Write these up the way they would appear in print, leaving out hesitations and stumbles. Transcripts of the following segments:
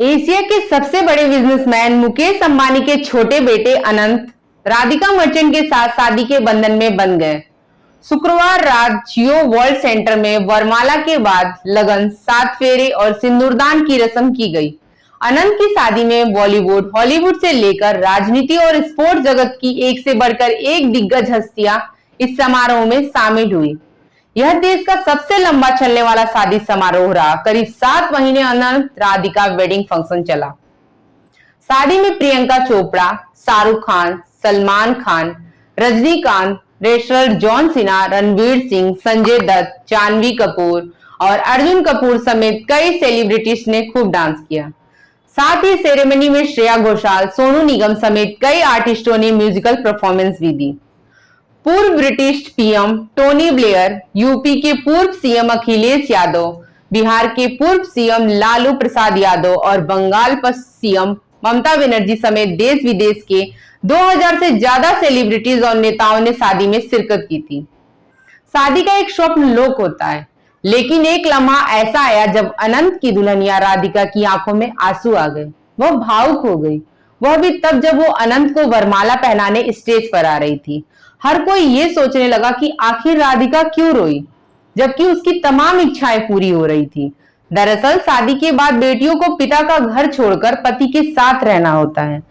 Asia के सबसे बड़े बिजनेसमैन मुकेश अंबानी के छोटे बेटे अनंत राधिका मर्चेंट के साथ शादी के बंधन में बंध गए। शुक्रवार रात जियो वर्ल्ड सेंटर में वरमाला के बाद लगन, 7 फेरे और सिंदूरदान की रस्म की गई। अनंत की शादी में बॉलीवुड, हॉलीवुड से लेकर राजनीति और स्पोर्ट्स जगत की एक से बढ़कर एक दिग्गज हस्तियां इस समारोह में शामिल हुई। यह देश का सबसे लंबा चलने वाला शादी समारोह रहा। करीब 7 महीने अनंत राधिका वेडिंग फंक्शन चला। शादी में Priyanka Chopra, Shahrukh Khan, Salman Khan, Rajinikanth, wrestler John Cena, Ranveer Singh, Sanjay Dutt, Janhvi Kapoor और अर्जुन कपूर समेत कई सेलिब्रिटीज ने खूब डांस किया। साथ ही सेरेमनी में श्रेया घोषाल, सोनू निगम समेत कई आर्टिस्टों ने म्यूजिकल परफॉर्मेंस भी दी। पूर्व British PM Tony Blair, UP के पूर्व सीएम अखिलेश यादव, बिहार के पूर्व सीएम लालू प्रसाद यादव और बंगाल पर सीएम ममता बनर्जी समेत देश विदेश के 2000 से ज्यादा सेलिब्रिटीज और नेताओं ने शादी में शिरकत की थी। शादी का एक स्वप्न लोक होता है, लेकिन एक लम्हा ऐसा आया जब अनंत की दुल्हनिया राधिका की आंखों में आंसू आ गए। वह भावुक हो गई। वह भी तब जब वो अनंत को वरमाला पहनाने स्टेज पर आ रही थी। हर कोई ये सोचने लगा कि आखिर राधिका क्यों रोई, जबकि उसकी तमाम इच्छाएं पूरी हो रही थी। दरअसल शादी के बाद बेटियों को पिता का घर छोड़कर पति के साथ रहना होता है।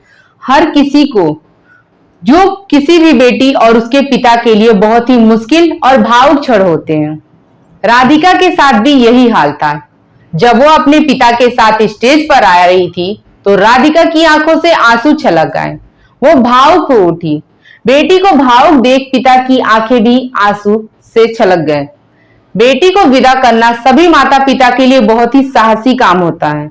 हर किसी को, जो किसी भी बेटी और उसके पिता के लिए बहुत ही मुश्किल और भावुक क्षण होते हैं। राधिका के साथ भी यही हाल था। जब वो अपने पिता के साथ स्टेज पर आ रही थी तो राधिका की आंखों से आंसू छलक आए। वो भावुक हो उठी। बेटी को भावुक देख पिता की आंखें भी आंसू से छलक गए। बेटी को विदा करना सभी माता पिता के लिए बहुत ही साहसी काम होता है।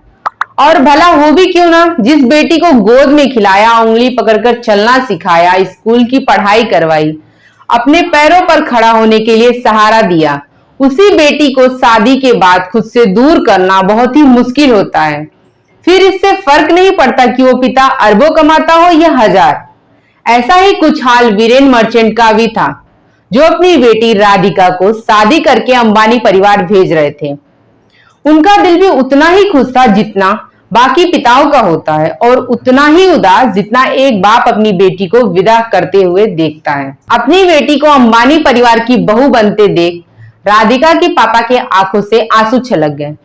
और भला हो भी क्यों ना, जिस बेटी को गोद में खिलाया, उंगली पकड़कर चलना सिखाया, स्कूल की पढ़ाई करवाई, अपने पैरों पर खड़ा होने के लिए सहारा दिया, उसी बेटी को शादी के बाद खुद से दूर करना बहुत ही मुश्किल होता है। फिर इससे फर्क नहीं पड़ता कि वो पिता अरबों कमाता हो या हजार। ऐसा ही कुछ हाल वीरेन मर्चेंट का भी था, जो अपनी बेटी राधिका को शादी करके अंबानी परिवार भेज रहे थे। उनका दिल भी उतना ही खुश था जितना बाकी पिताओं का होता है, और उतना ही उदास जितना एक बाप अपनी बेटी को विदा करते हुए देखता है। अपनी बेटी को अंबानी परिवार की बहू बनते देख राधिका के पापा के आंखों से आंसू छलक गए।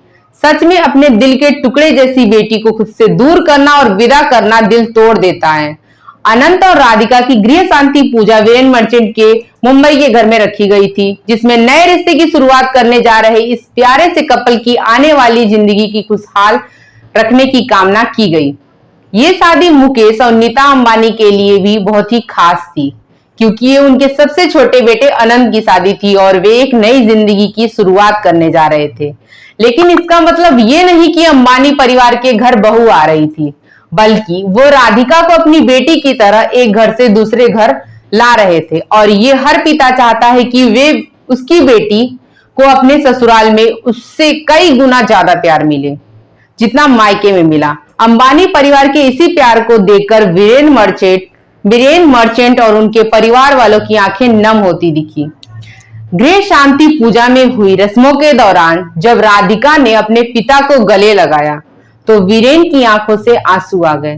सच में अपने दिल के टुकड़े जैसी बेटी को खुद से दूर करना और विदा करना दिल तोड़ देता है। अनंत और राधिका की गृह शांति पूजा वीरेन मर्चेंट के मुंबई के घर में रखी गई थी, जिसमें नए रिश्ते की शुरुआत करने जा रहे इस प्यारे से कपल की आने वाली जिंदगी की खुशहाल रखने की कामना की गई। ये शादी मुकेश और नीता अंबानी के लिए भी बहुत ही खास थी, क्योंकि ये उनके सबसे छोटे बेटे अनंत की शादी थी और वे एक नई जिंदगी की शुरुआत करने जा रहे थे। लेकिन इसका मतलब ये नहीं कि अंबानी परिवार के घर बहू आ रही थी, बल्कि वो राधिका को अपनी बेटी की तरह एक घर से दूसरे घर ला रहे थे। और ये हर पिता चाहता है कि वे उसकी बेटी को अपने ससुराल में उससे कई गुना ज्यादा प्यार मिले, जितना मायके में मिला। अंबानी परिवार के इसी प्यार को देखकर वीरेन मर्चेंट और उनके परिवार वालों की आंखें नम होती दिखी। गृह शांति पूजा में हुई रस्मों के दौरान जब राधिका ने अपने पिता को गले लगाया तो वीरेन की आंखों से आंसू आ गए।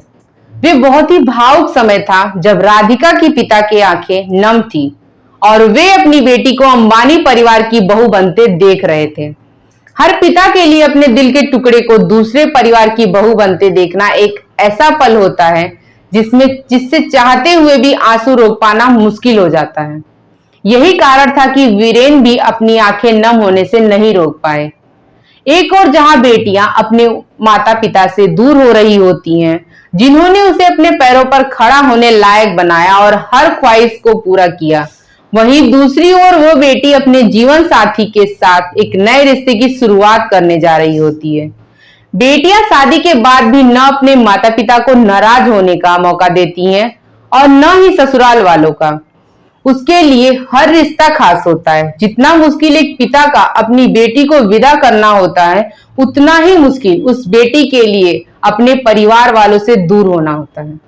वे बहुत ही भावुक समय था जब राधिका की पिता की आंखें नम थी और वे अपनी बेटी को अंबानी परिवार की बहू बनते देख रहे थे। हर पिता के लिए अपने दिल के टुकड़े को दूसरे परिवार की बहू बनते देखना एक ऐसा पल होता है जिससे चाहते हुए भी आंसू रोक पाना मुश्किल हो जाता है। यही कारण था कि वीरेन भी अपनी आंखें नम होने से नहीं रोक पाए। एक और जहां बेटियां अपने माता पिता से दूर हो रही होती हैं, जिन्होंने उसे अपने पैरों पर खड़ा होने लायक बनाया और हर ख्वाहिश को पूरा किया, वहीं दूसरी ओर वो बेटी अपने जीवन साथी के साथ एक नए रिश्ते की शुरुआत करने जा रही होती है। बेटियां शादी के बाद भी न अपने माता पिता को नाराज होने का मौका देती हैं और न ही ससुराल वालों का। उसके लिए हर रिश्ता खास होता है। जितना मुश्किल एक पिता का अपनी बेटी को विदा करना होता है, उतना ही मुश्किल उस बेटी के लिए अपने परिवार वालों से दूर होना होता है।